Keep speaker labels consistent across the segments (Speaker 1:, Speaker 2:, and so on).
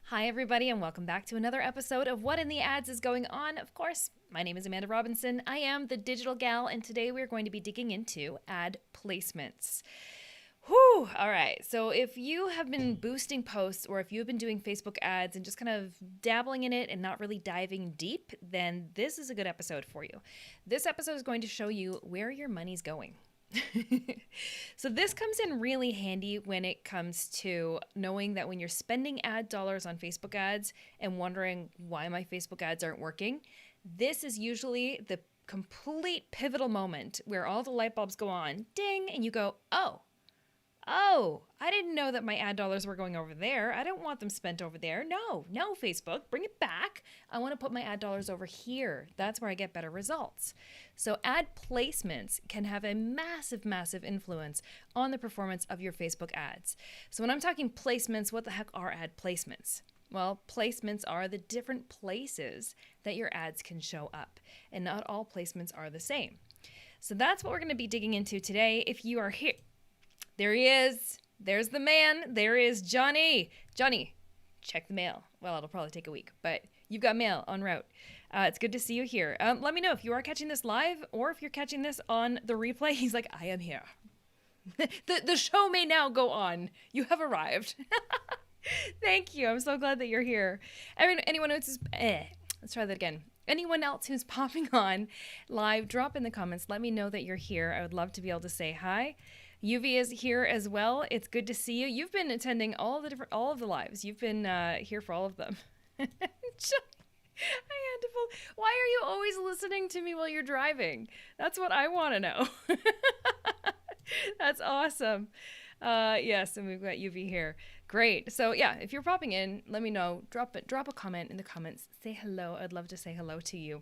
Speaker 1: Hi, everybody, and welcome back to another episode of What in the Ads is Going On. Of course, my name is Amanda Robinson. I am the digital gal, and today we're going to be digging into ad placements. Whew! All right. So if you have been boosting posts or if you've been doing Facebook ads and just kind of dabbling in it and not really diving deep, then this is a good episode for you. This episode is going to show you where your money's going. So this comes in really handy when it comes to knowing that when you're spending ad dollars on Facebook ads and wondering why my Facebook ads aren't working, this is usually the complete pivotal moment where all the light bulbs go on, ding, and you go, Oh, I didn't know that my ad dollars were going over there. I don't want them spent over there. No, Facebook, bring it back. I want to put my ad dollars over here. That's where I get better results. So ad placements can have a massive, massive influence on the performance of your Facebook ads. So when I'm talking placements, what the heck are ad placements? Well, placements are the different places that your ads can show up, and not all placements are the same. So that's what we're going to be digging into today. If you are here, there he is. There's the man. There is Johnny. Johnny, check the mail. Well, it'll probably take a week, but you've got mail en route. It's good to see you here. Let me know if you are catching this live or if you're catching this on the replay. He's like, I am here. The show may now go on. You have arrived. Thank you. I'm so glad that you're here. Anyone else let's try that again. Anyone else who's popping on live, drop in the comments. Let me know that you're here. I would love to be able to say hi. UV is here as well. It's good to see you. You've been attending all of the lives. You've been here for all of them. Why are you always listening to me while you're driving? That's what I want to know. That's awesome. Yes, and we've got UV here. Great. So yeah, if you're popping in, let me know. Drop a comment in the comments. Say hello. I'd love to say hello to you.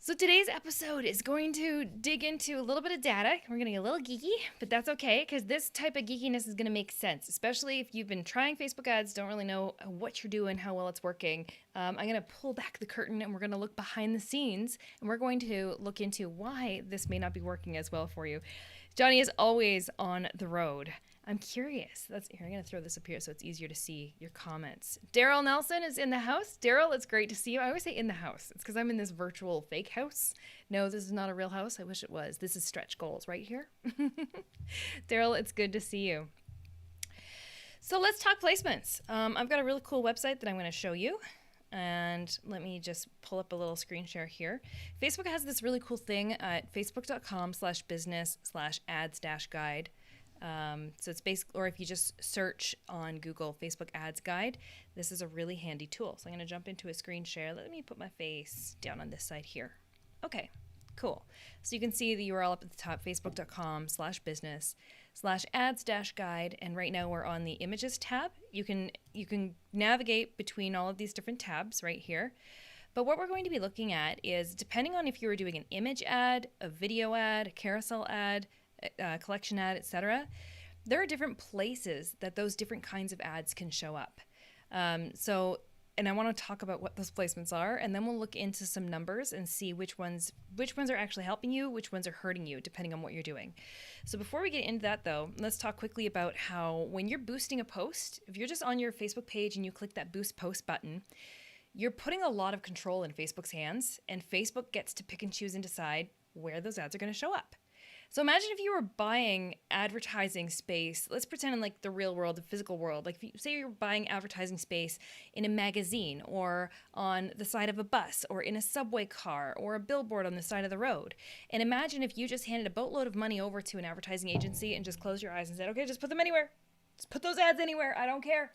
Speaker 1: So today's episode is going to dig into a little bit of data. We're going to get a little geeky, but that's okay because this type of geekiness is going to make sense, especially if you've been trying Facebook ads, don't really know what you're doing, how well it's working. I'm going to pull back the curtain and we're going to look behind the scenes and we're going to look into why this may not be working as well for you. Johnny is always on the road. I'm curious. Here, I'm going to throw this up here so it's easier to see your comments. Daryl Nelson is in the house. Daryl, it's great to see you. I always say in the house. It's because I'm in this virtual fake house. No, this is not a real house. I wish it was. This is stretch goals right here. Daryl, it's good to see you. So let's talk placements. I've got a really cool website that I'm going to show you. And let me just pull up a little screen share here. Facebook has this really cool thing at facebook.com/business/ads-guide. So it's basically, or if you just search on Google Facebook Ads Guide, this is a really handy tool. So I'm going to jump into a screen share. Let me put my face down on this side here. Okay, cool. So you can see the URL up at the top, facebook.com/business/ads-guide. And right now we're on the images tab. You can navigate between all of these different tabs right here. But what we're going to be looking at is, depending on if you were doing an image ad, a video ad, a carousel ad, collection ad, etc., there are different places that those different kinds of ads can show up. And I want to talk about what those placements are, and then we'll look into some numbers and see which ones are actually helping you, which ones are hurting you, depending on what you're doing. So before we get into that, though, let's talk quickly about how when you're boosting a post, if you're just on your Facebook page and you click that boost post button, you're putting a lot of control in Facebook's hands, and Facebook gets to pick and choose and decide where those ads are going to show up. So imagine if you were buying advertising space. Let's pretend in like the real world, the physical world. Like if you say you're buying advertising space in a magazine or on the side of a bus or in a subway car or a billboard on the side of the road. And imagine if you just handed a boatload of money over to an advertising agency and just closed your eyes and said, okay, just put them anywhere. Just put those ads anywhere. I don't care.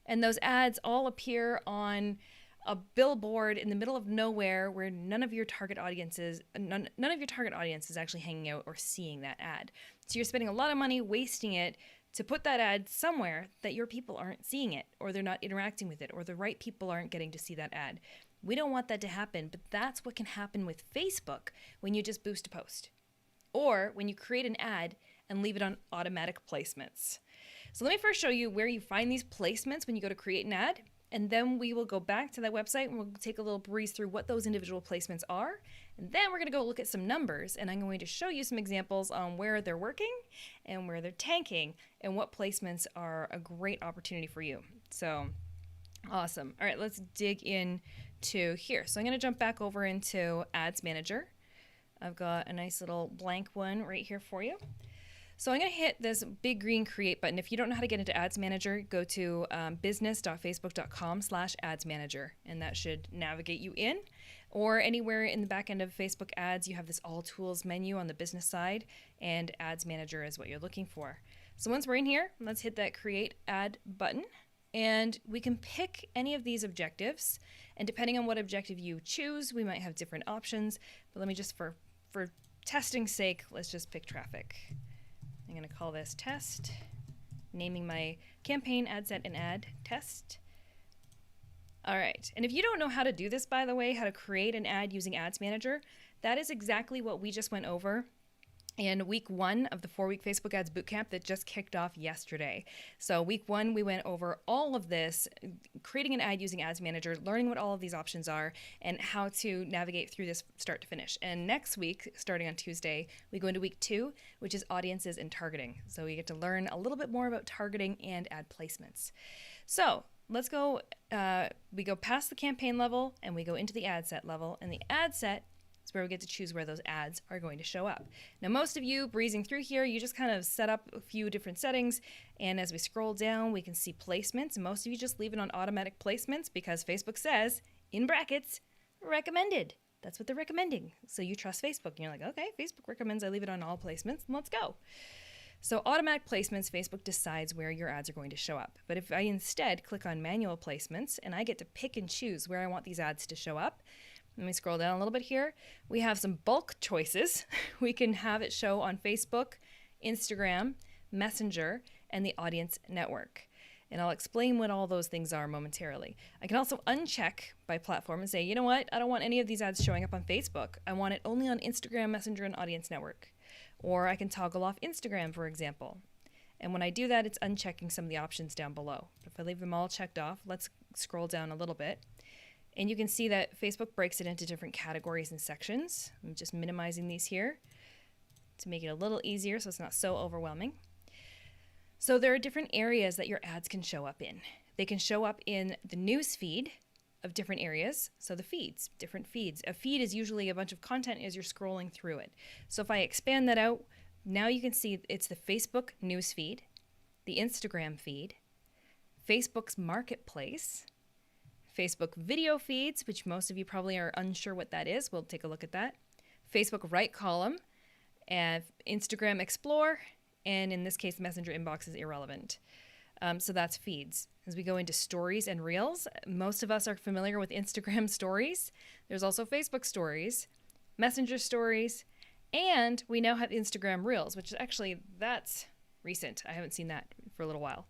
Speaker 1: And those ads all appear on a billboard in the middle of nowhere where none of your target audience is actually hanging out or seeing that ad. So you're spending a lot of money wasting it to put that ad somewhere that your people aren't seeing it, or they're not interacting with it, or the right people aren't getting to see that ad. We don't want that to happen, but that's what can happen with Facebook when you just boost a post, or when you create an ad and leave it on automatic placements. So let me first show you where you find these placements when you go to create an ad. And then we will go back to that website and we'll take a little breeze through what those individual placements are. And then we're going to go look at some numbers, and I'm going to show you some examples on where they're working and where they're tanking and what placements are a great opportunity for you. So awesome. All right, let's dig in to here. So I'm going to jump back over into Ads Manager. I've got a nice little blank one right here for you. So I'm going to hit this big green create button. If you don't know how to get into Ads Manager, go to business.facebook.com/ads manager, and that should navigate you in. Or anywhere in the back end of Facebook ads, you have this all tools menu on the business side, and Ads Manager is what you're looking for. So once we're in here, let's hit that create ad button, and we can pick any of these objectives. And depending on what objective you choose, we might have different options. But let me just, for testing's sake, let's just pick traffic. I'm going to call this test, naming my campaign, ad set, and ad test. All right, and if you don't know how to do this, by the way, how to create an ad using Ads Manager, that is exactly what we just went over in week 1 of the 4-week Facebook Ads Bootcamp that just kicked off yesterday. So week 1, we went over all of this, creating an ad using Ads Manager, learning what all of these options are, and how to navigate through this start to finish. And next week, starting on Tuesday, we go into week 2, which is audiences and targeting. So we get to learn a little bit more about targeting and ad placements. So let's go, we go past the campaign level and we go into the ad set level, and the ad set is where we get to choose where those ads are going to show up. Now, most of you breezing through here, you just kind of set up a few different settings, and as we scroll down, we can see placements. Most of you just leave it on automatic placements because Facebook says, in brackets, recommended. That's what they're recommending. So you trust Facebook, and you're like, okay, Facebook recommends I leave it on all placements, and let's go. So automatic placements, Facebook decides where your ads are going to show up. But if I instead click on manual placements and I get to pick and choose where I want these ads to show up, let me scroll down a little bit here. We have some bulk choices. We can have it show on Facebook, Instagram, Messenger, and the Audience Network. And I'll explain what all those things are momentarily. I can also uncheck by platform and say, you know what? I don't want any of these ads showing up on Facebook. I want it only on Instagram, Messenger, and Audience Network. Or I can toggle off Instagram, for example. And when I do that, it's unchecking some of the options down below. If I leave them all checked off, let's scroll down a little bit. And you can see that Facebook breaks it into different categories and sections. I'm just minimizing these here to make it a little easier so it's not so overwhelming. So there are different areas that your ads can show up in. They can show up in the news feed of different areas. So the feeds, different feeds. A feed is usually a bunch of content as you're scrolling through it. So if I expand that out, now you can see it's the Facebook news feed, the Instagram feed, Facebook's marketplace, Facebook video feeds, which most of you probably are unsure what that is. We'll take a look at that. Facebook right column, and Instagram Explore, and in this case, Messenger inbox is irrelevant. So that's feeds. As we go into stories and reels, most of us are familiar with Instagram stories. There's also Facebook stories, Messenger stories, and we now have Instagram reels, which is actually, that's recent. I haven't seen that for a little while.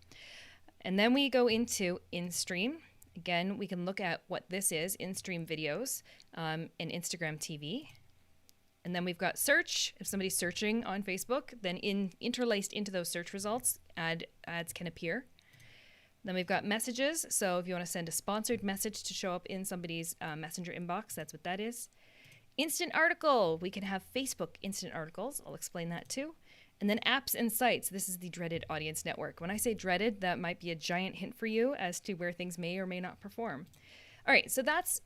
Speaker 1: And then we go into in-stream. Again, we can look at what this is, in-stream videos, and Instagram TV. And then we've got search. If somebody's searching on Facebook, then interlaced into those search results, ads can appear. Then we've got messages. So if you want to send a sponsored message to show up in somebody's Messenger inbox, that's what that is. Instant article. We can have Facebook instant articles. I'll explain that too. And then apps and sites. This is the dreaded Audience Network. When I say dreaded, that might be a giant hint for you as to where things may or may not perform. All right, so that's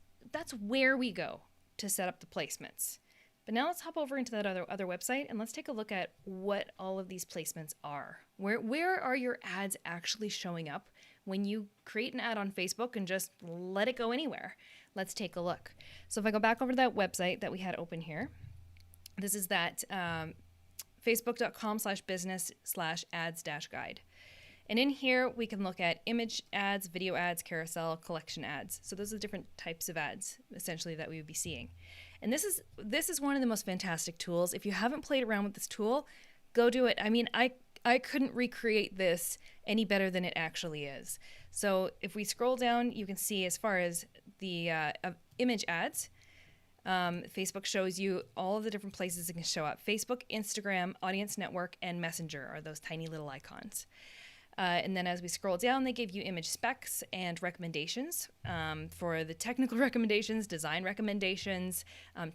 Speaker 1: where we go to set up the placements. But now let's hop over into that other website and let's take a look at what all of these placements are. Where are your ads actually showing up when you create an ad on Facebook and just let it go anywhere? Let's take a look. So if I go back over to that website that we had open here, this is that facebook.com/business/ads-guide. And in here, we can look at image ads, video ads, carousel, collection ads. So those are the different types of ads, essentially, that we would be seeing. And this is one of the most fantastic tools. If you haven't played around with this tool, go do it. I mean, I couldn't recreate this any better than it actually is. So if we scroll down, you can see as far as the image ads, Facebook shows you all of the different places it can show up. Facebook, Instagram, Audience Network, and Messenger are those tiny little icons. And then as we scroll down, they give you image specs and recommendations for the technical recommendations, design recommendations,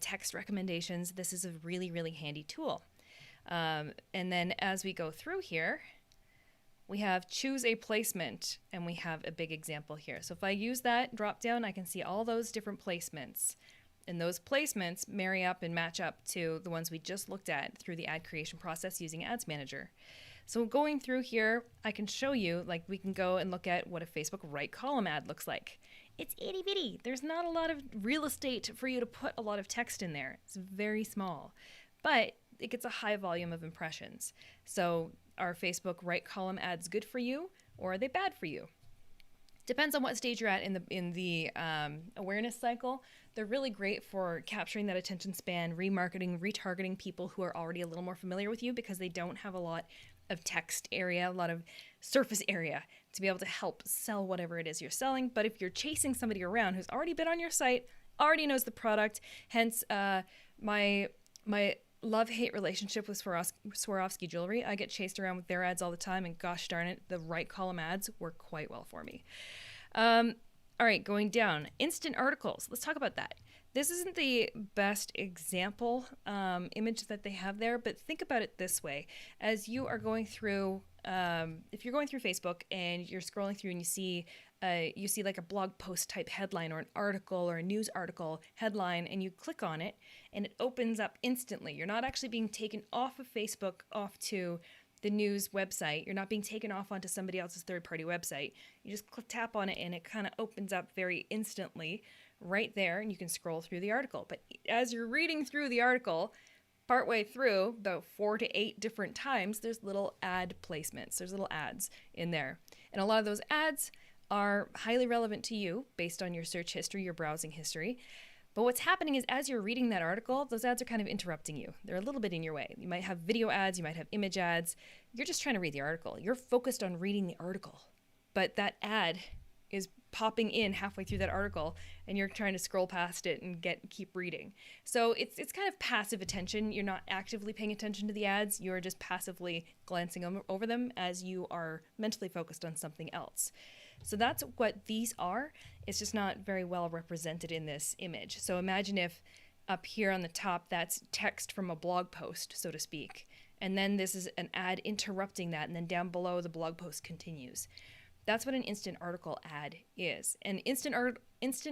Speaker 1: text recommendations. This is a really, really handy tool. And then as we go through here, we have choose a placement, and we have a big example here. So if I use that drop down, I can see all those different placements. And those placements marry up and match up to the ones we just looked at through the ad creation process using Ads Manager. So going through here, I can show you, like we can go and look at what a Facebook right column ad looks like. It's itty bitty. There's not a lot of real estate for you to put a lot of text in there. It's very small, but it gets a high volume of impressions. So are Facebook right column ads good for you, or are they bad for you? Depends on what stage you're at in the awareness cycle. They're really great for capturing that attention span, remarketing, retargeting people who are already a little more familiar with you because they don't have a lot of text area, a lot of surface area to be able to help sell whatever it is you're selling. But if you're chasing somebody around who's already been on your site, already knows the product, hence my love-hate relationship with Swarovski jewelry. I get chased around with their ads all the time, and gosh darn it, the right column ads work quite well for me. All right, going down, instant articles. Let's talk about that. This isn't the best example image that they have there, but think about it this way. As you are going through, if you're going through Facebook and you're scrolling through and you see like a blog post type headline or an article or a news article headline, and you click on it and it opens up instantly. You're not actually being taken off of Facebook off to the news website. You're not being taken off onto somebody else's third-party website. You just tap on it and it kind of opens up very instantly right there, and you can scroll through the article. But as you're reading through the article, partway through, about 4 to 8 different times, there's little ad placements. There's little ads in there. And a lot of those ads are highly relevant to you based on your search history, your browsing history. But what's happening is as you're reading that article, those ads are kind of interrupting you. They're a little bit in your way. You might have video ads, you might have image ads. You're just trying to read the article. You're focused on reading the article. But that ad is popping in halfway through that article, and you're trying to scroll past it and keep reading. So it's kind of passive attention. You're not actively paying attention to the ads. You're just passively glancing over them as you are mentally focused on something else. So that's what these are. It's just not very well represented in this image. So imagine if up here on the top, that's text from a blog post, so to speak. And then this is an ad interrupting that, and then down below the blog post continues. That's what an instant article ad is. And instant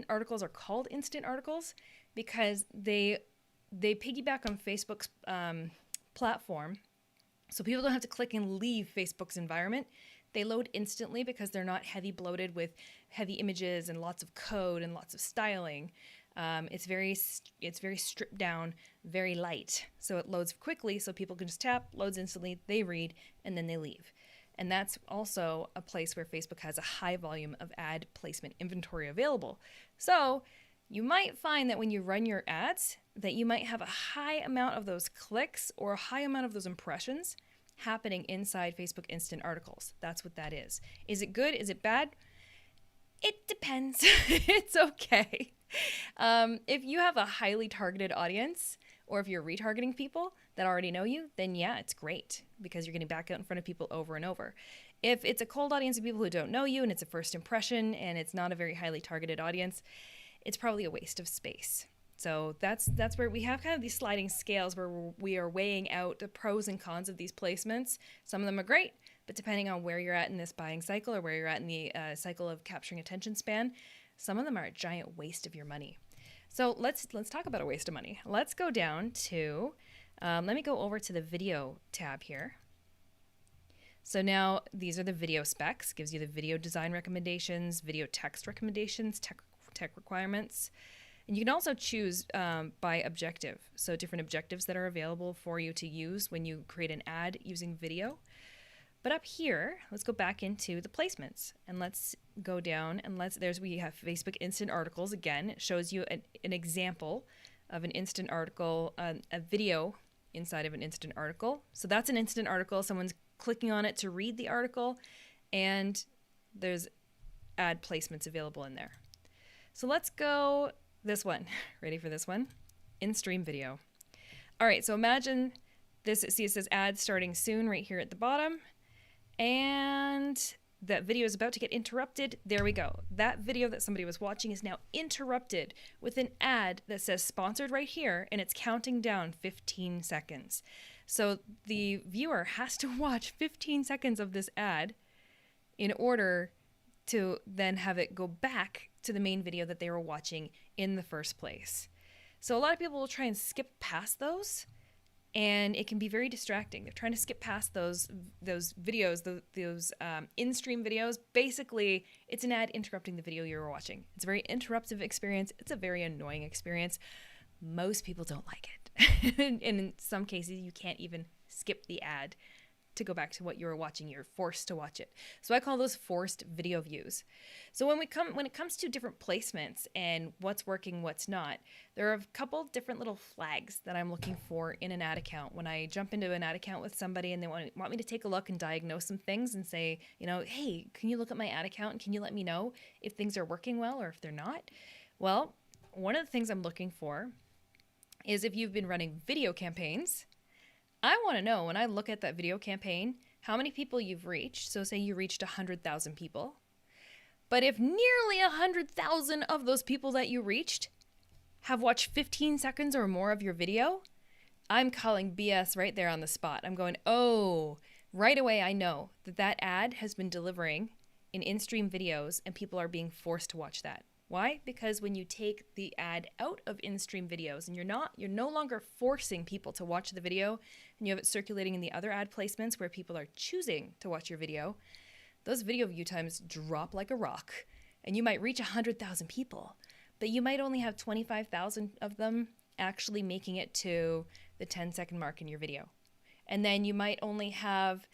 Speaker 1: articles are called instant articles because they piggyback on Facebook's platform. So people don't have to click and leave Facebook's environment. They load instantly because they're not heavy bloated with heavy images and lots of code and lots of styling. It's very stripped down, very light. So it loads quickly so people can just tap, loads instantly, they read, and then they leave. And that's also a place where Facebook has a high volume of ad placement inventory available. So you might find that when you run your ads, that you might have a high amount of those clicks or a high amount of those impressions happening inside Facebook Instant Articles. That's what that is. Is it good? Is it bad? It depends. It's okay. If you have a highly targeted audience, or if you're retargeting people that already know you, then yeah, it's great because you're getting back out in front of people over and over. If it's a cold audience of people who don't know you and it's a first impression and it's not a very highly targeted audience, it's probably a waste of space. So that's where we have kind of these sliding scales where we are weighing out the pros and cons of these placements. Some of them are great, but depending on where you're at in this buying cycle or where you're at in the cycle of capturing attention span, some of them are a giant waste of your money. So let's talk about a waste of money. Let's go down to, let me go over to the video tab here. So now these are the video specs, gives you the video design recommendations, video text recommendations, tech requirements. And you can also choose by objective. So different objectives that are available for you to use when you create an ad using video. But up here, let's go back into the placements and let's go down and we have Facebook Instant Articles again. It shows you an example of an instant article, a video inside of an instant article. So that's an instant article. Someone's clicking on it to read the article, and there's ad placements available in there. So let's go this one. Ready for this one? In-stream video. All right, so imagine this. See, it says ads starting soon right here at the bottom. And that video is about to get interrupted. There we go. That video that somebody was watching is now interrupted with an ad that says sponsored right here, and it's counting down 15 seconds. So the viewer has to watch 15 seconds of this ad in order to then have it go back to the main video that they were watching in the first place. So a lot of people will try and skip past those, and it can be very distracting. They're trying to skip past those videos, those in-stream videos. Basically, it's an ad interrupting the video you were watching. It's a very interruptive experience. It's a very annoying experience. Most people don't like it. And in some cases, you can't even skip the ad to go back to what you were watching. You're forced to watch it. So I call those forced video views. So when it comes to different placements and what's working, what's not, there are a couple different little flags that I'm looking for in an ad account. When I jump into an ad account with somebody and they want me to take a look and diagnose some things and say, hey, can you look at my ad account and can you let me know if things are working well or if they're not? Well, one of the things I'm looking for is if you've been running video campaigns. I want to know, when I look at that video campaign, how many people you've reached. So say you reached 100,000 people. But if nearly 100,000 of those people that you reached have watched 15 seconds or more of your video, I'm calling BS right there on the spot. I'm going, oh, right away I know that ad has been delivering in-stream videos and people are being forced to watch that. Why? Because when you take the ad out of in-stream videos and you're no longer forcing people to watch the video and you have it circulating in the other ad placements where people are choosing to watch your video, those video view times drop like a rock and you might reach 100,000 people, but you might only have 25,000 of them actually making it to the 10-second mark in your video. And then you might only have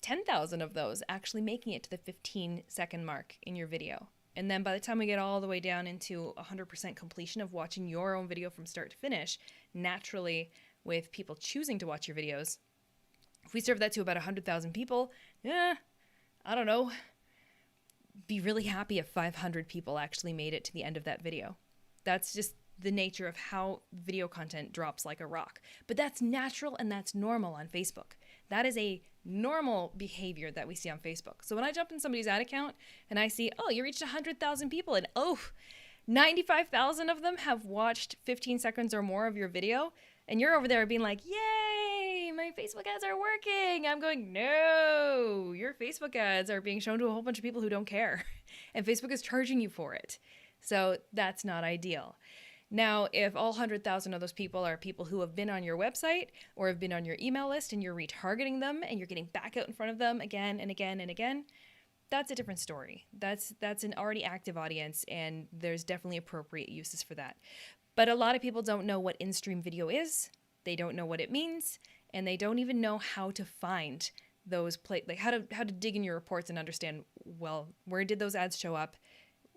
Speaker 1: 10,000 of those actually making it to the 15-second mark in your video. And then by the time we get all the way down into 100% completion of watching your own video from start to finish, naturally, with people choosing to watch your videos, if we serve that to about 100,000 people, I don't know, be really happy if 500 people actually made it to the end of that video. That's just the nature of how video content drops like a rock. But that's natural and that's normal on Facebook. That is a normal behavior that we see on Facebook. So when I jump in somebody's ad account and I see, oh, you reached 100,000 people and 95,000 of them have watched 15 seconds or more of your video, and you're over there being like, yay, my Facebook ads are working. I'm going, no, your Facebook ads are being shown to a whole bunch of people who don't care. And Facebook is charging you for it. So that's not ideal. Now, if all 100,000 of those people are people who have been on your website or have been on your email list and you're retargeting them and you're getting back out in front of them again and again and again, that's a different story. That's an already active audience, and there's definitely appropriate uses for that. But a lot of people don't know what in-stream video is. They don't know what it means, and they don't even know how to find those how to dig in your reports and understand, well, where did those ads show up?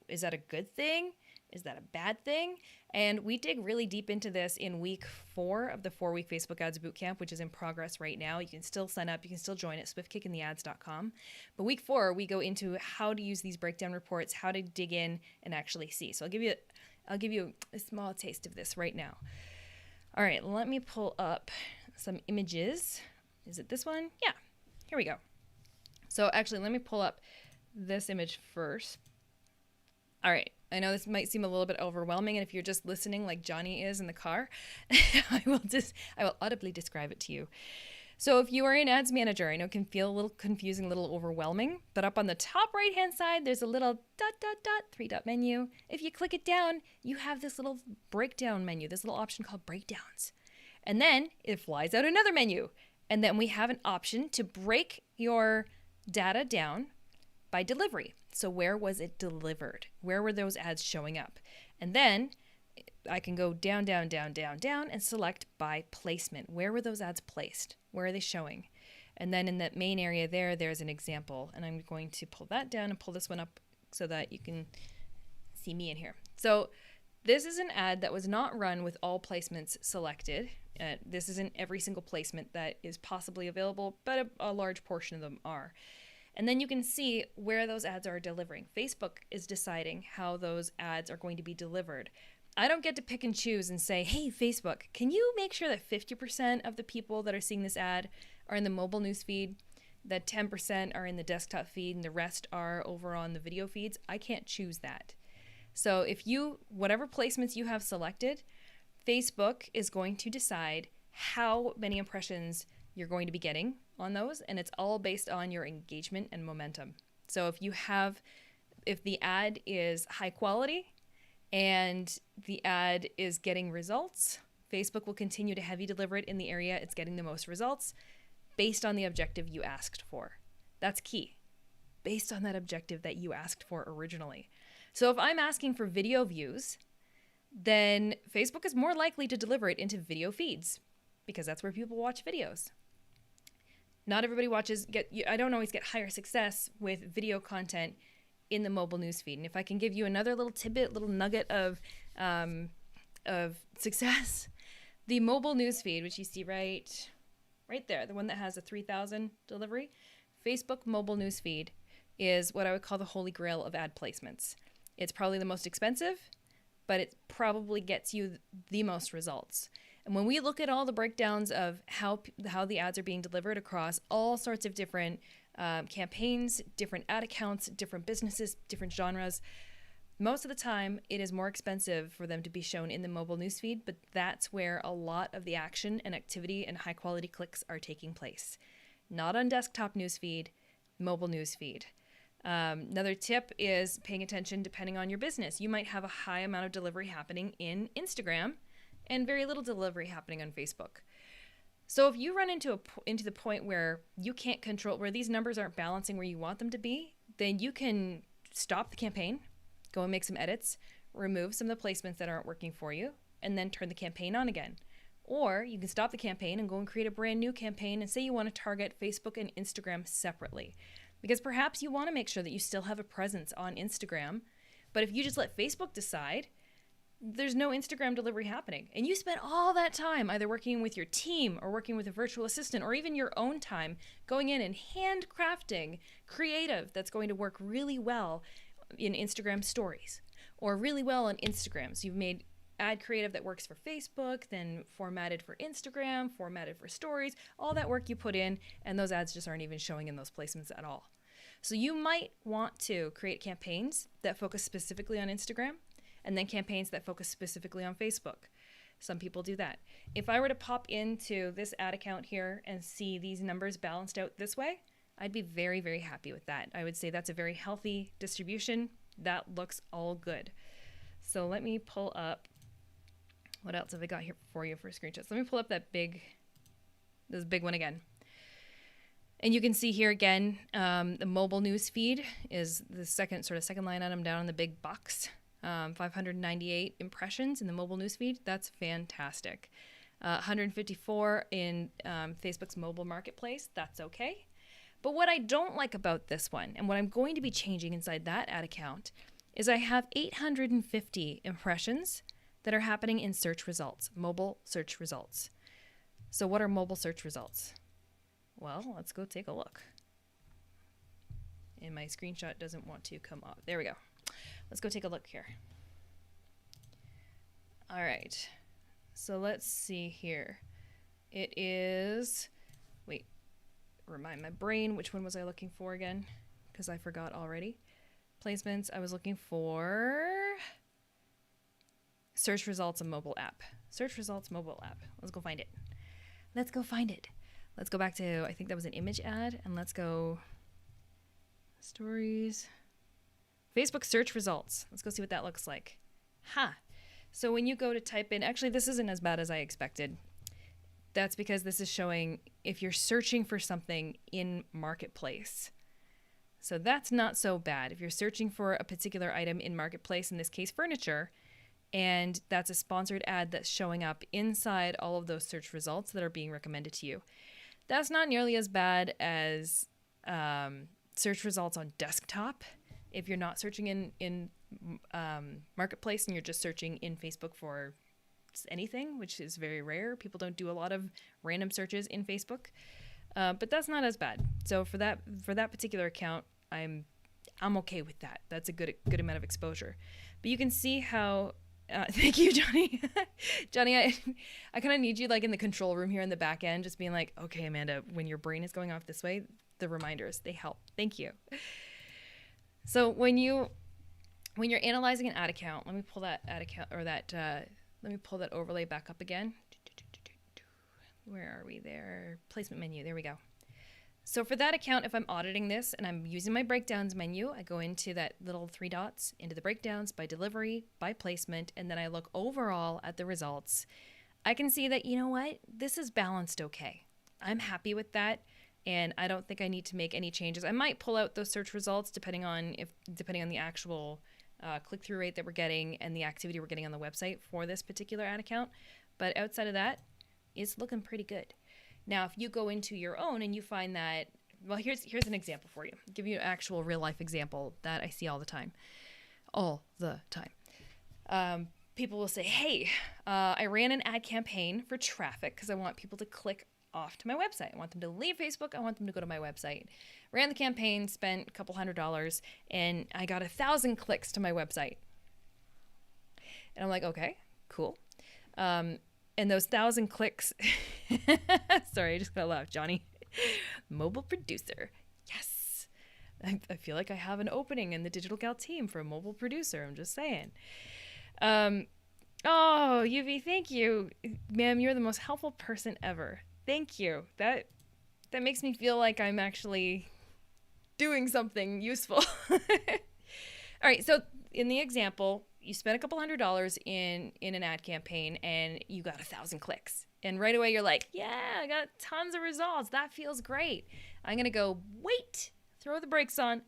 Speaker 1: Is that a good thing? Is that a bad thing? And we dig really deep into this in week 4 of the 4-week Facebook Ads Bootcamp, which is in progress right now. You can still sign up. You can still join at swiftkickingtheads.com. But week 4, we go into how to use these breakdown reports, how to dig in and actually see. So I'll give you a small taste of this right now. All right, let me pull up some images. Is it this one? Yeah, here we go. So actually, let me pull up this image first. All right, I know this might seem a little bit overwhelming, and if you're just listening like Johnny is in the car, I will audibly describe it to you. So if you are in Ads Manager, I know it can feel a little confusing, a little overwhelming, but up on the top right-hand side, there's a little ... 3-dot menu. If you click it down, you have this little breakdown menu, this little option called breakdowns. And then it flies out another menu. And then we have an option to break your data down by delivery. So where was it delivered? Where were those ads showing up? And then I can go down, and select by placement. Where were those ads placed? Where are they showing? And then in that main area there's an example. And I'm going to pull that down and pull this one up so that you can see me in here. So this is an ad that was not run with all placements selected. This isn't every single placement that is possibly available, but a large portion of them are. And then you can see where those ads are delivering. Facebook is deciding how those ads are going to be delivered. I don't get to pick and choose and say, hey, Facebook, can you make sure that 50% of the people that are seeing this ad are in the mobile newsfeed, that 10% are in the desktop feed and the rest are over on the video feeds. I can't choose that. So if whatever placements you have selected, Facebook is going to decide how many impressions you're going to be getting on those, and it's all based on your engagement and momentum. So if the ad is high quality and the ad is getting results, Facebook will continue to heavy deliver it in the area it's getting the most results based on the objective you asked for. That's key. Based on that objective that you asked for originally. So if I'm asking for video views, then Facebook is more likely to deliver it into video feeds because that's where people watch videos. Not everybody I don't always get higher success with video content in the mobile newsfeed. And if I can give you another little tidbit, little nugget of success, the mobile newsfeed, which you see right there, the one that has a 3,000 delivery, Facebook mobile newsfeed is what I would call the holy grail of ad placements. It's probably the most expensive, but it probably gets you the most results. And when we look at all the breakdowns of how the ads are being delivered across all sorts of different campaigns, different ad accounts, different businesses, different genres, most of the time it is more expensive for them to be shown in the mobile newsfeed, but that's where a lot of the action and activity and high quality clicks are taking place. Not on desktop newsfeed, mobile newsfeed. Another tip is paying attention depending on your business. You might have a high amount of delivery happening in Instagram and very little delivery happening on Facebook. So if you run into the point where you can't control, where these numbers aren't balancing where you want them to be, then you can stop the campaign, go and make some edits, remove some of the placements that aren't working for you, and then turn the campaign on again. Or you can stop the campaign and go and create a brand new campaign and say you want to target Facebook and Instagram separately. Because perhaps you want to make sure that you still have a presence on Instagram, but if you just let Facebook decide, there's no Instagram delivery happening. And you spent all that time either working with your team or working with a virtual assistant or even your own time going in and handcrafting creative that's going to work really well in Instagram stories or really well on Instagram. So you've made ad creative that works for Facebook, then formatted for Instagram, formatted for stories, all that work you put in, and those ads just aren't even showing in those placements at all. So you might want to create campaigns that focus specifically on Instagram and then campaigns that focus specifically on Facebook. Some people do that. If I were to pop into this ad account here and see these numbers balanced out this way, I'd be very, very happy with that. I would say that's a very healthy distribution. That looks all good. So let me pull up, what else have I got here for you for screenshots? Let me pull up this big one again. And you can see here again, the mobile news feed is the second line item down in the big box. 598 impressions in the mobile newsfeed. That's fantastic. 154 in Facebook's mobile marketplace. That's okay. But what I don't like about this one, and what I'm going to be changing inside that ad account, is I have 850 impressions that are happening in search results, mobile search results. So what are mobile search results? Well, let's go take a look. And my screenshot doesn't want to come up. There we go. Let's go take a look here. All right. So let's see here. It is, remind my brain, which one was I looking for again? Because I forgot already. Placements, I was looking for search results and mobile app. Search results, mobile app. Let's go find it. Let's go find it. Let's go back to, I think that was an image ad, and let's go stories. Facebook search results. Let's go see what that looks like. So when you go to type in, actually this isn't as bad as I expected. That's because this is showing if you're searching for something in Marketplace. So that's not so bad. If you're searching for a particular item in Marketplace, in this case furniture, and that's a sponsored ad that's showing up inside all of those search results that are being recommended to you. That's not nearly as bad as search results on desktop. If you're not searching in Marketplace and you're just searching in Facebook for anything, which is very rare. People don't do a lot of random searches in Facebook, but that's not as bad. So for that particular account, I'm okay with that. That's a good amount of exposure. But you can see how. Thank you, Johnny. Johnny, I kind of need you like in the control room here in the back end, just being like, okay, Amanda, when your brain is going off this way, the reminders. They help. Thank you. So when you're analyzing an ad account, let me pull that ad account or that let me pull that overlay back up again. Where are we there? Placement menu. There we go. So for that account, if I'm auditing this and I'm using my breakdowns menu, I go into that little 3 dots, into the breakdowns by delivery, by placement, and then I look overall at the results. I can see that, you know what, this is balanced okay. I'm happy with that, and I don't think I need to make any changes. I might pull out those search results depending on the actual click-through rate that we're getting and the activity we're getting on the website for this particular ad account. But outside of that, it's looking pretty good. Now, if you go into your own and you find that, well, here's an example for you. I'll give you an actual real-life example that I see all the time. All the time. People will say, hey, I ran an ad campaign for traffic because I want people to click off to my website. I want them to leave Facebook. I want them to go to my website. Ran the campaign, spent a couple $100, and I got 1,000 clicks to my website. And I'm like, okay, cool. And those 1,000 clicks, sorry, I just got to laugh, Johnny. Mobile producer. Yes. I feel like I have an opening in the Digital Gal team for a mobile producer. I'm just saying. Oh, UV, thank you. Ma'am, you're the most helpful person ever. Thank you. That makes me feel like I'm actually doing something useful. All right, so in the example, you spent a couple $100 in an ad campaign and you got 1,000 clicks. And right away you're like, yeah, I got tons of results. That feels great. I'm going to go, wait, throw the brakes on,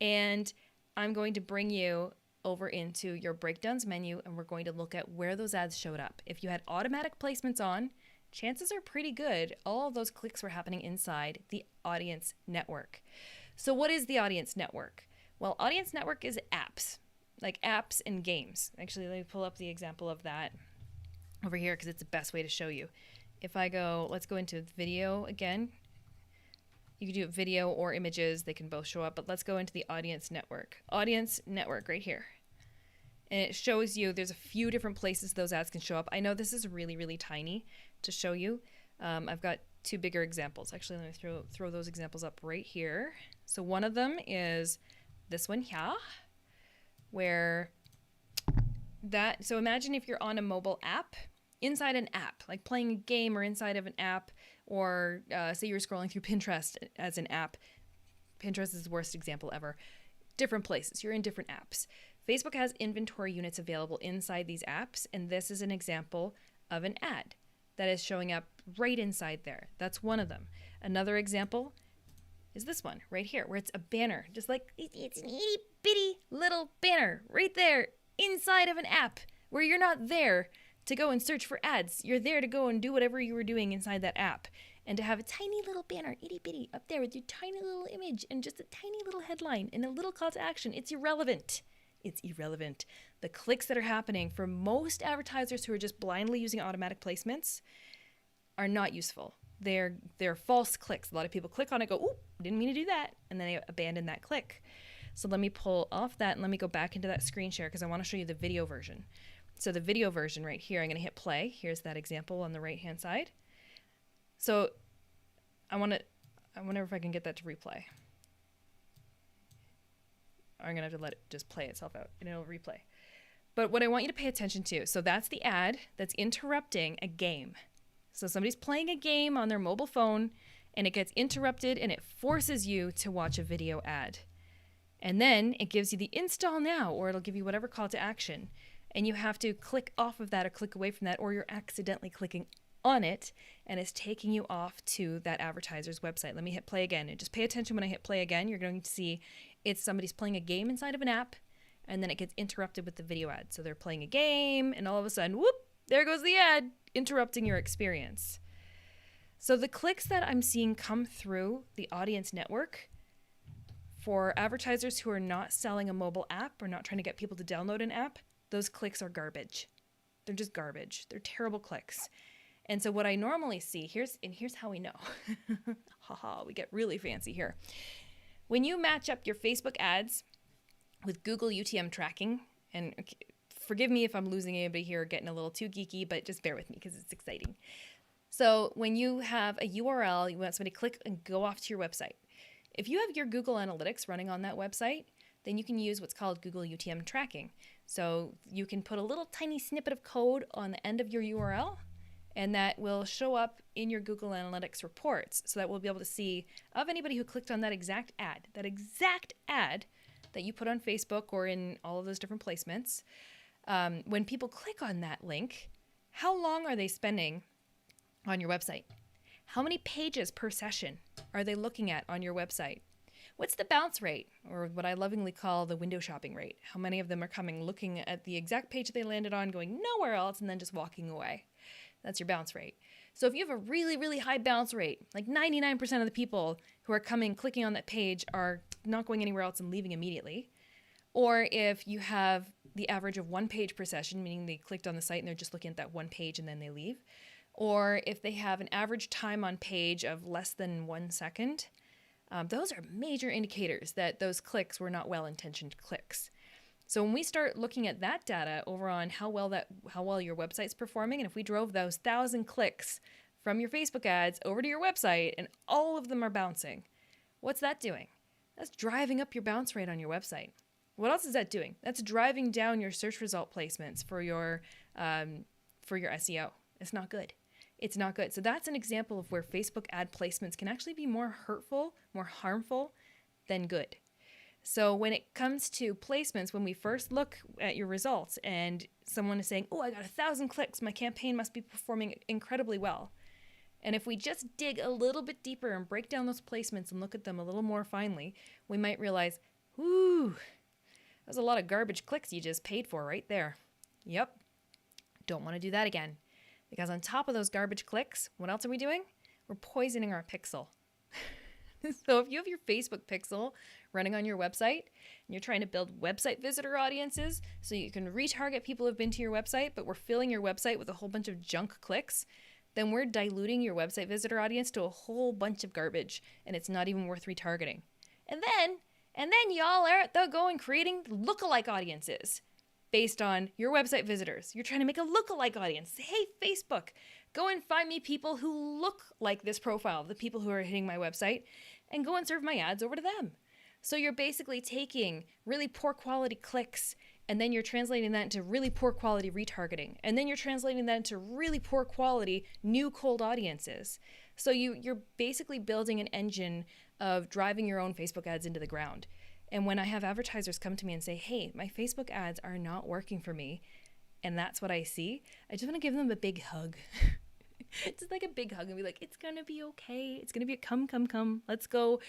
Speaker 1: and I'm going to bring you over into your breakdowns menu, and we're going to look at where those ads showed up. If you had automatic placements on, chances are pretty good all of those clicks were happening inside the audience network. So what is the audience network? Well, audience network is apps, like apps and games. Actually, let me pull up the example of that over here because it's the best way to show you. If I go, let's go into video again. You can do it video or images. They can both show up, but let's go into the audience network. Audience network right here. And it shows you there's a few different places those ads can show up. I know this is really, really tiny to show you. I've got 2 bigger examples. Actually, let me throw those examples up right here. So one of them is this one here, where so imagine if you're on a mobile app, inside an app, like playing a game or inside of an app, or say you're scrolling through Pinterest as an app. Pinterest is the worst example ever. Different places, you're in different apps. Facebook has inventory units available inside these apps, and this is an example of an ad that is showing up right inside there. That's one of them. Another example is this one right here, where it's a banner, just like it's an itty bitty little banner right there inside of an app where you're not there to go and search for ads. You're there to go and do whatever you were doing inside that app. And to have a tiny little banner, itty bitty, up there with your tiny little image and just a tiny little headline and a little call to action, it's irrelevant. It's irrelevant. The clicks that are happening for most advertisers who are just blindly using automatic placements are not useful. They're false clicks. A lot of people click on it, go, "Ooh, didn't mean to do that," and then they abandon that click. So let me pull off that and let me go back into that screen share because I want to show you the video version. So the video version right here, I'm going to hit play. Here's that example on the right-hand side. So I wonder if I can get that to replay. I'm going to have to let it just play itself out and it'll replay. But what I want you to pay attention to, so that's the ad that's interrupting a game. So somebody's playing a game on their mobile phone and it gets interrupted and it forces you to watch a video ad. And then it gives you the install now, or it'll give you whatever call to action. And you have to click off of that or click away from that, or you're accidentally clicking on it and it's taking you off to that advertiser's website. Let me hit play again. And just pay attention when I hit play again. You're going to see it's somebody's playing a game inside of an app and then it gets interrupted with the video ad. So they're playing a game and all of a sudden, whoop, there goes the ad, interrupting your experience. So the clicks that I'm seeing come through the audience network for advertisers who are not selling a mobile app or not trying to get people to download an app, those clicks are garbage. They're just garbage. They're terrible clicks. And so what I normally see, here's how we know. Haha, we get really fancy here. When you match up your Facebook ads with Google UTM tracking, and forgive me if I'm losing anybody here or getting a little too geeky, but just bear with me because it's exciting. So when you have a URL, you want somebody to click and go off to your website. If you have your Google Analytics running on that website, then you can use what's called Google UTM tracking. So you can put a little tiny snippet of code on the end of your URL, and that will show up in your Google Analytics reports. So that we'll be able to see of anybody who clicked on that exact ad that you put on Facebook or in all of those different placements. When people click on that link, how long are they spending on your website? How many pages per session are they looking at on your website? What's the bounce rate, or what I lovingly call the window shopping rate? How many of them are coming, looking at the exact page they landed on, going nowhere else, and then just walking away? That's your bounce rate. So if you have a really, really high bounce rate, like 99% of the people who are coming, clicking on that page are not going anywhere else and leaving immediately, or if you have the average of 1 page per session, meaning they clicked on the site and they're just looking at that 1 page and then they leave, or if they have an average time on page of less than 1 second, those are major indicators that those clicks were not well-intentioned clicks. So when we start looking at that data over on how well your website's performing, and if we drove those 1,000 clicks from your Facebook ads over to your website and all of them are bouncing, what's that doing? That's driving up your bounce rate on your website. What else is that doing? That's driving down your search result placements for your SEO. It's not good. It's not good. So that's an example of where Facebook ad placements can actually be more hurtful, more harmful than good. So when it comes to placements, when we first look at your results and someone is saying, oh, I got 1,000 clicks, my campaign must be performing incredibly well. And if we just dig a little bit deeper and break down those placements and look at them a little more finely, we might realize, ooh, that's a lot of garbage clicks you just paid for right there. Yep. Don't want to do that again. Because on top of those garbage clicks, what else are we doing? We're poisoning our pixel. So if you have your Facebook pixel running on your website and you're trying to build website visitor audiences so you can retarget people who have been to your website, but we're filling your website with a whole bunch of junk clicks, then we're diluting your website visitor audience to a whole bunch of garbage, and it's not even worth retargeting. And then y'all are going creating lookalike audiences based on your website visitors. You're trying to make a lookalike audience. Say, hey, Facebook, go and find me people who look like this profile, the people who are hitting my website, and go and serve my ads over to them. So you're basically taking really poor quality clicks, and then you're translating that into really poor quality retargeting. And then you're translating that into really poor quality new cold audiences. So you're basically building an engine of driving your own Facebook ads into the ground. And when I have advertisers come to me and say, hey, my Facebook ads are not working for me, and that's what I see, I just want to give them a big hug. Just like a big hug and be like, it's going to be okay. It's going to be come. Let's go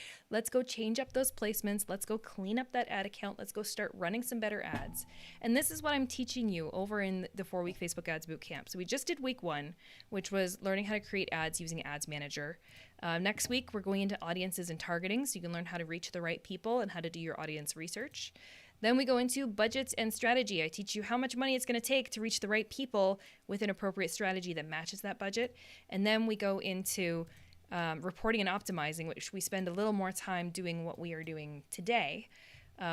Speaker 1: change up those placements. Let's go clean up that ad account. Let's go start running some better ads. And this is what I'm teaching you over in the 4-week Facebook Ads Bootcamp. So we just did week 1, which was learning how to create ads using Ads Manager. Next week, we're going into audiences and targeting, so you can learn how to reach the right people and how to do your audience research. Then we go into budgets and strategy. I teach you how much money it's going to take to reach the right people with an appropriate strategy that matches that budget. And then we go into reporting and optimizing, which we spend a little more time doing what we are doing today,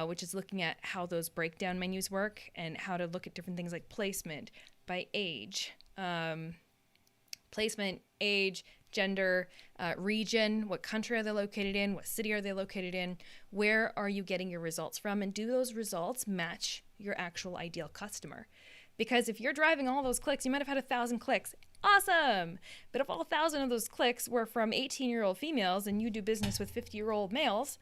Speaker 1: which is looking at how those breakdown menus work and how to look at different things like placement by age, gender, region, what country are they located in, what city are they located in, where are you getting your results from, and do those results match your actual ideal customer? Because if you're driving all those clicks, you might have had 1,000 clicks. Awesome! But if all 1,000 of those clicks were from 18-year-old females and you do business with 50-year-old males,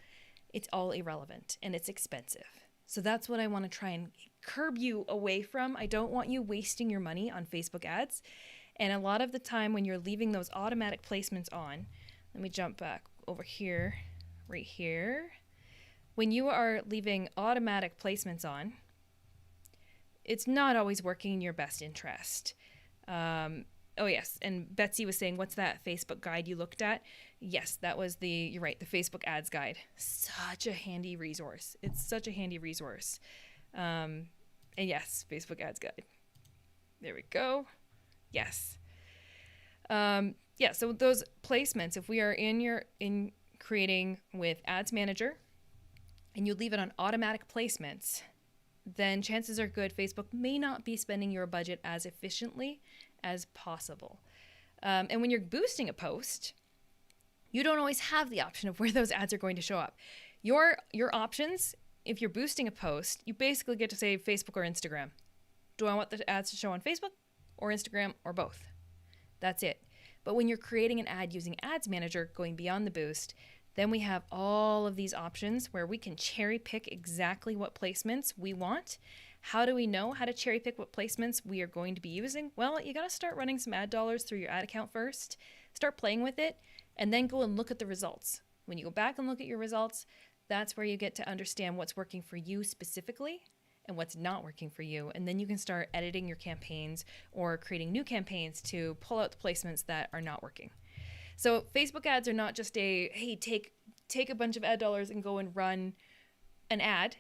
Speaker 1: it's all irrelevant and it's expensive. So that's what I want to try and curb you away from. I don't want you wasting your money on Facebook ads. And a lot of the time when you're leaving those automatic placements on, let me jump back over here, right here. When you are leaving automatic placements on, it's not always working in your best interest. Oh yes, and Betsy was saying, what's that Facebook guide you looked at? Yes, that was you're right, the Facebook ads guide. Such a handy resource. It's such a handy resource. And yes, Facebook ads guide. There we go. Yes. So those placements, if we are in creating with Ads Manager and you leave it on automatic placements, then chances are good Facebook may not be spending your budget as efficiently as possible. And when you're boosting a post, you don't always have the option of where those ads are going to show up. Your options, if you're boosting a post, you basically get to say Facebook or Instagram. Do I want the ads to show on Facebook or Instagram or both? That's it. But when you're creating an ad using Ads Manager, going beyond the boost, then we have all of these options where we can cherry pick exactly what placements we want. How do we know how to cherry pick what placements we are going to be using? Well, you got to start running some ad dollars through your ad account first, start playing with it, and then go and look at the results. When you go back and look at your results, that's where you get to understand what's working for you specifically and what's not working for you. And then you can start editing your campaigns or creating new campaigns to pull out the placements that are not working. So Facebook ads are not just a, hey, take a bunch of ad dollars and go and run an ad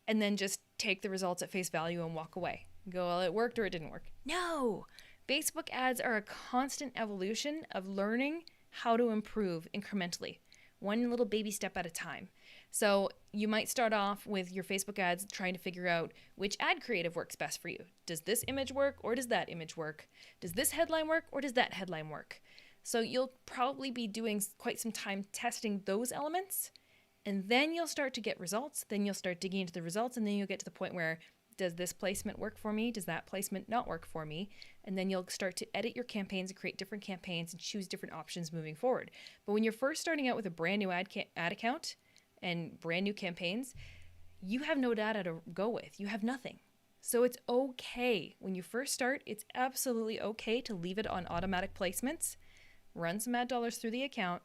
Speaker 1: and then just take the results at face value and walk away. Go, well, it worked or it didn't work. No, Facebook ads are a constant evolution of learning how to improve incrementally, one little baby step at a time. So you might start off with your Facebook ads trying to figure out which ad creative works best for you. Does this image work or does that image work? Does this headline work or does that headline work? So you'll probably be doing quite some time testing those elements, and then you'll start to get results. Then you'll start digging into the results, and then you'll get to the point where, does this placement work for me? Does that placement not work for me? And then you'll start to edit your campaigns and create different campaigns and choose different options moving forward. But when you're first starting out with a brand new ad account and brand new campaigns, you have no data to go with. You have nothing. So it's okay. When you first start, it's absolutely okay to leave it on automatic placements, run some ad dollars through the account,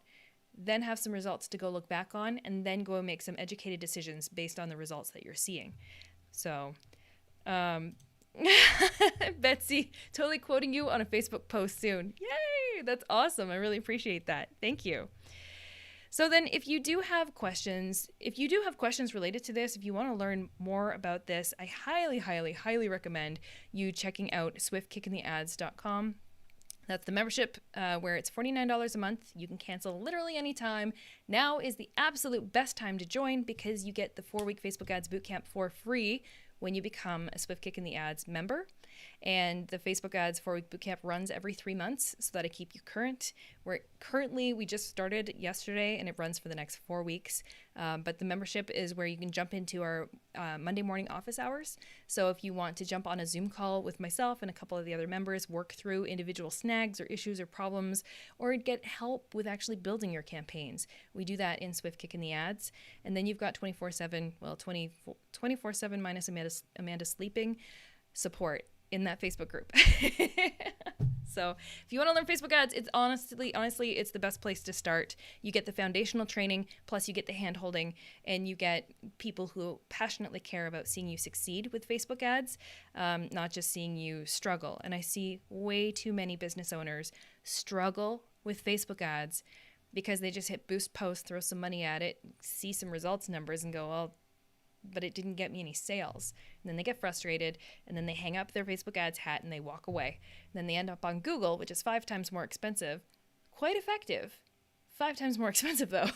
Speaker 1: then have some results to go look back on, and then go and make some educated decisions based on the results that you're seeing. So, Betsy, totally quoting you on a Facebook post soon. Yay! That's awesome. I really appreciate that. Thank you. So then if you do have questions related to this, if you want to learn more about this, I highly, highly, highly recommend you checking out swiftkickingtheads.com. That's the membership where it's $49 a month. You can cancel literally anytime. Now is the absolute best time to join because you get the 4-week Facebook Ads Bootcamp for free when you become a Swift Kick in the Ads member. And the Facebook Ads 4-week bootcamp runs every 3 months so that I keep you current. We just started yesterday and it runs for the next 4 weeks. But the membership is where you can jump into our Monday morning office hours. So if you want to jump on a Zoom call with myself and a couple of the other members, work through individual snags or issues or problems, or get help with actually building your campaigns, we do that in Swift Kick in the Ads. And then you've got 24/7 minus Amanda sleeping support in that Facebook group. So if you want to learn Facebook ads, it's honestly, it's the best place to start. You get the foundational training, plus you get the hand-holding, and you get people who passionately care about seeing you succeed with Facebook ads, not just seeing you struggle. And I see way too many business owners struggle with Facebook ads because they just hit boost post, throw some money at it, see some results numbers, and go, well, but it didn't get me any sales. And then they get frustrated, and then they hang up their Facebook ads hat and they walk away. And then they end up on Google, which is 5 times more expensive. Quite effective. 5 times more expensive though.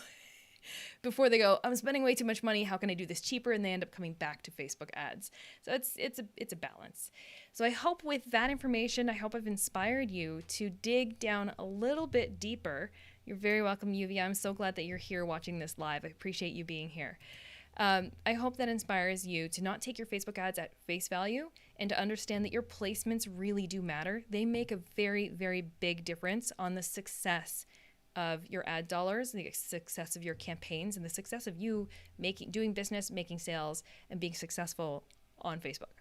Speaker 1: Before they go, I'm spending way too much money, how can I do this cheaper? And they end up coming back to Facebook ads. So it's a balance. So I hope with that information, I hope I've inspired you to dig down a little bit deeper. You're very welcome, Yuvia. I'm so glad that you're here watching this live. I appreciate you being here. I hope that inspires you to not take your Facebook ads at face value and to understand that your placements really do matter. They make a very, very big difference on the success of your ad dollars, the success of your campaigns, and the success of you doing business, making sales, and being successful on Facebook.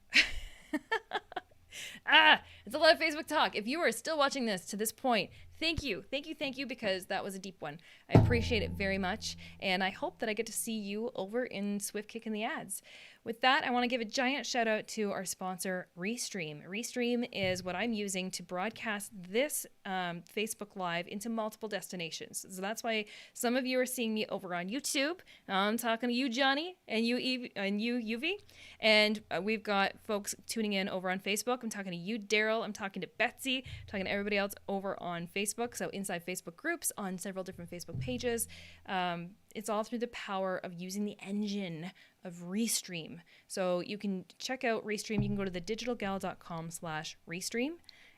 Speaker 1: It's a lot of Facebook talk. If you are still watching this to this point, thank you, because that was a deep one. I appreciate it very much, and I hope that I get to see you over in Swift Kick in the Ads. With that, I want to give a giant shout out to our sponsor, Restream. Restream is what I'm using to broadcast this Facebook Live into multiple destinations. So that's why some of you are seeing me over on YouTube. I'm talking to you, Johnny, and you, Yuvi. And we've got folks tuning in over on Facebook. I'm talking to you, Daryl. I'm talking to Betsy. I'm talking to everybody else over on Facebook. So inside Facebook groups, on several different Facebook pages. It's all through the power of using the engine of Restream. So you can check out Restream. You can go to thedigitalgal.com/Restream,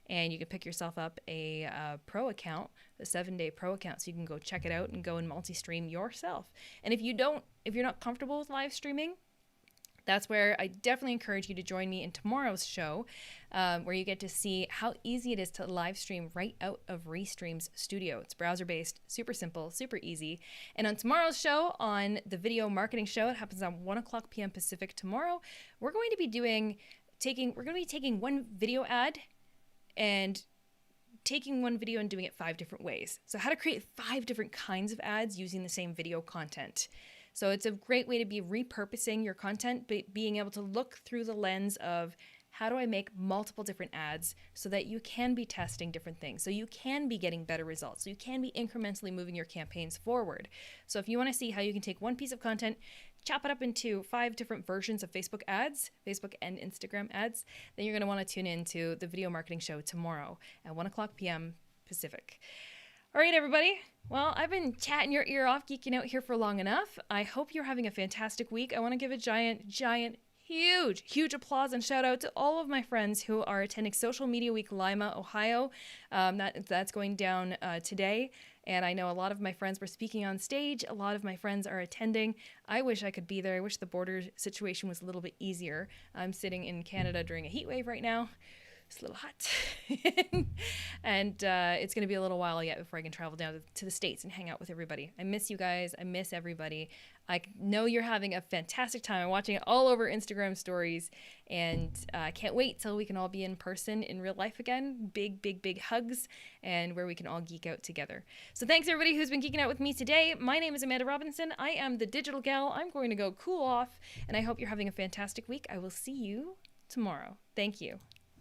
Speaker 1: and you can pick yourself up a pro account, a 7-day pro account, so you can go check it out and go and multi-stream yourself. And if you're not comfortable with live streaming, that's where I definitely encourage you to join me in tomorrow's show, where you get to see how easy it is to live stream right out of Restream's studio. It's browser-based, super simple, super easy. And on tomorrow's show, on the video marketing show, it happens on 1 o'clock p.m. Pacific tomorrow, we're going to be taking one video ad and taking one video and doing it 5 different ways. So how to create 5 different kinds of ads using the same video content. So it's a great way to be repurposing your content, but being able to look through the lens of how do I make multiple different ads so that you can be testing different things, so you can be getting better results, so you can be incrementally moving your campaigns forward. So if you want to see how you can take one piece of content, chop it up into 5 different versions of Facebook ads, Facebook and Instagram ads, then you're going to want to tune into the video marketing show tomorrow at 1 o'clock p.m. Pacific. All right, everybody. Well, I've been chatting your ear off, geeking out here for long enough. I hope you're having a fantastic week. I want to give a giant, huge applause and shout out to all of my friends who are attending Social Media Week Lima, Ohio. That's going down today. And I know a lot of my friends were speaking on stage. A lot of my friends are attending. I wish I could be there. I wish the border situation was a little bit easier. I'm sitting in Canada during a heat wave right now. It's a little hot. And it's going to be a little while yet before I can travel down to the States and hang out with everybody. I miss you guys. I miss everybody. I know you're having a fantastic time. I'm watching it all over Instagram stories, and I can't wait till we can all be in person in real life again. Big hugs, and where we can all geek out together. So thanks everybody who's been geeking out with me today. My name is Amanda Robinson. I am the Digital Gal. I'm going to go cool off, and I hope you're having a fantastic week. I will see you tomorrow. Thank you.